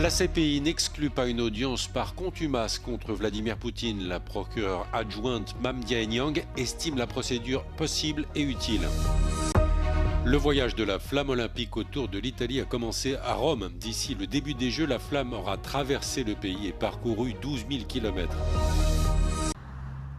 La CPI n'exclut pas une audience par contumace contre Vladimir Poutine. La procureure adjointe Mam Dieng estime la procédure possible et utile. Le voyage de la flamme olympique autour de l'Italie a commencé à Rome. D'ici le début des Jeux, la flamme aura traversé le pays et parcouru 12 000 km.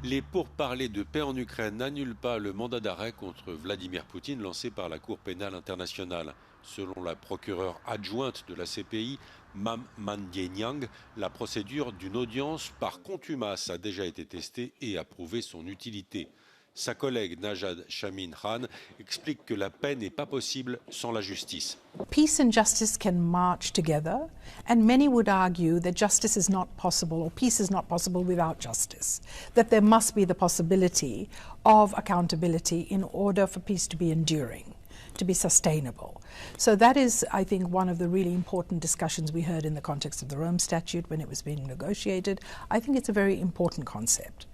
Les pourparlers de paix en Ukraine n'annulent pas le mandat d'arrêt contre Vladimir Poutine lancé par la Cour pénale internationale. Selon la procureure adjointe de la CPI, Mam Mandiang, la procédure d'une audience par contumace a déjà été testée et a prouvé son utilité. Sa collègue Najat Shamin-Khan explique que la paix n'est pas possible sans la justice. Peace and justice can march together, and many would argue that justice is not possible or peace is not possible without justice, that there must be the possibility of accountability in order for peace to be enduring, to be sustainable. So that is, I think, one of the really important discussions we heard in the context of the Rome Statute when it was being negotiated. I think it's a very important concept.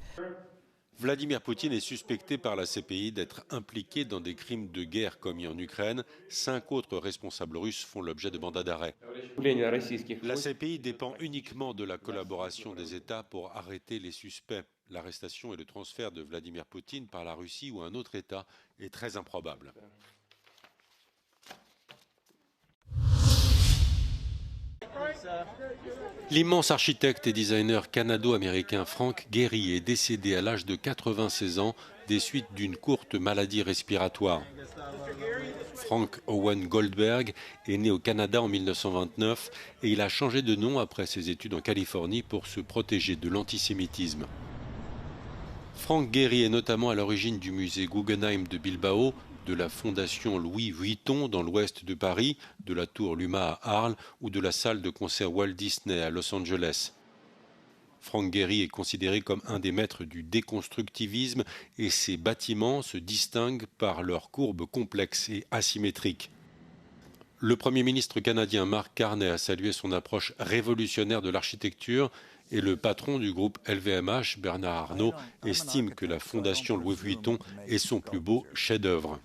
Vladimir Poutine est suspecté par la CPI d'être impliqué dans des crimes de guerre commis en Ukraine. 5 autres responsables russes font l'objet de mandats d'arrêt. La CPI dépend uniquement de la collaboration des États pour arrêter les suspects. L'arrestation et le transfert de Vladimir Poutine par la Russie ou un autre État est très improbable. L'immense architecte et designer canado-américain Frank Gehry est décédé à l'âge de 96 ans des suites d'une courte maladie respiratoire. Frank Owen Goldberg est né au Canada en 1929 et il a changé de nom après ses études en Californie pour se protéger de l'antisémitisme. Frank Gehry est notamment à l'origine du musée Guggenheim de Bilbao, de la fondation Louis Vuitton dans l'ouest de Paris, de la tour Luma à Arles ou de la salle de concert Walt Disney à Los Angeles. Frank Gehry est considéré comme un des maîtres du déconstructivisme et ses bâtiments se distinguent par leurs courbes complexes et asymétriques. Le Premier ministre canadien Mark Carney a salué son approche révolutionnaire de l'architecture et le patron du groupe LVMH, Bernard Arnault, estime que la fondation Louis Vuitton est son plus beau chef-d'œuvre.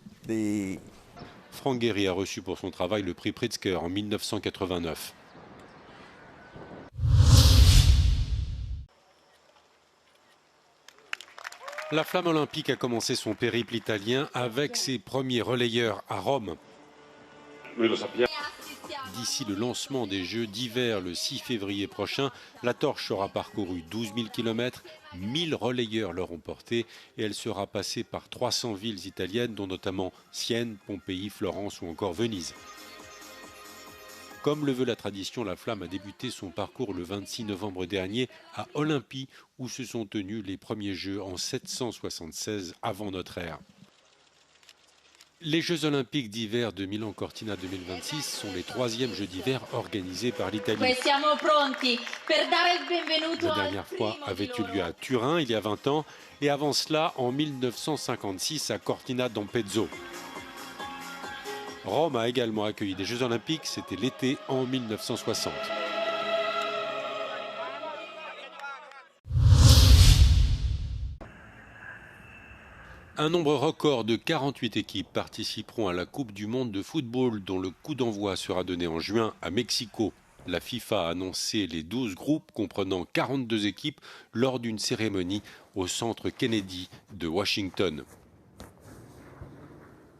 Frank Gehry a reçu pour son travail le prix Pritzker en 1989. La flamme olympique a commencé son périple italien avec ses premiers relayeurs à Rome. D'ici le lancement des Jeux d'hiver le 6 février prochain, la torche aura parcouru 12 000 km, 1000 relayeurs l'auront portée et elle sera passée par 300 villes italiennes dont notamment Sienne, Pompéi, Florence ou encore Venise. Comme le veut la tradition, la flamme a débuté son parcours le 26 novembre dernier à Olympie où se sont tenus les premiers Jeux en 776 avant notre ère. Les Jeux olympiques d'hiver de Milan-Cortina 2026 sont les 3e Jeux d'hiver organisés par l'Italie. La dernière fois avait eu lieu à Turin il y a 20 ans et avant cela en 1956 à Cortina d'Ampezzo. Rome a également accueilli des Jeux olympiques, c'était l'été en 1960. Un nombre record de 48 équipes participeront à la Coupe du monde de football dont le coup d'envoi sera donné en juin à Mexico. La FIFA a annoncé les 12 groupes comprenant 42 équipes lors d'une cérémonie au centre Kennedy de Washington.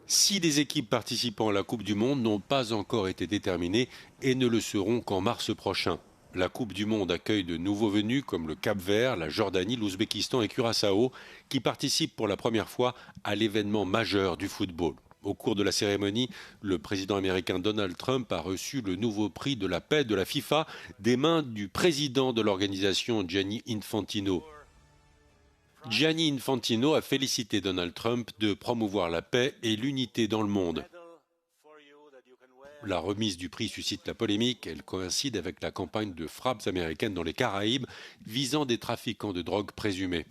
6 des équipes participant à la Coupe du monde n'ont pas encore été déterminées et ne le seront qu'en mars prochain. La Coupe du monde accueille de nouveaux venus comme le Cap-Vert, la Jordanie, l'Ouzbékistan et Curaçao qui participent pour la première fois à l'événement majeur du football. Au cours de la cérémonie, le président américain Donald Trump a reçu le nouveau prix de la paix de la FIFA des mains du président de l'organisation Gianni Infantino. Gianni Infantino a félicité Donald Trump de promouvoir la paix et l'unité dans le monde. La remise du prix suscite la polémique. Elle coïncide avec la campagne de frappes américaines dans les Caraïbes visant des trafiquants de drogue présumés.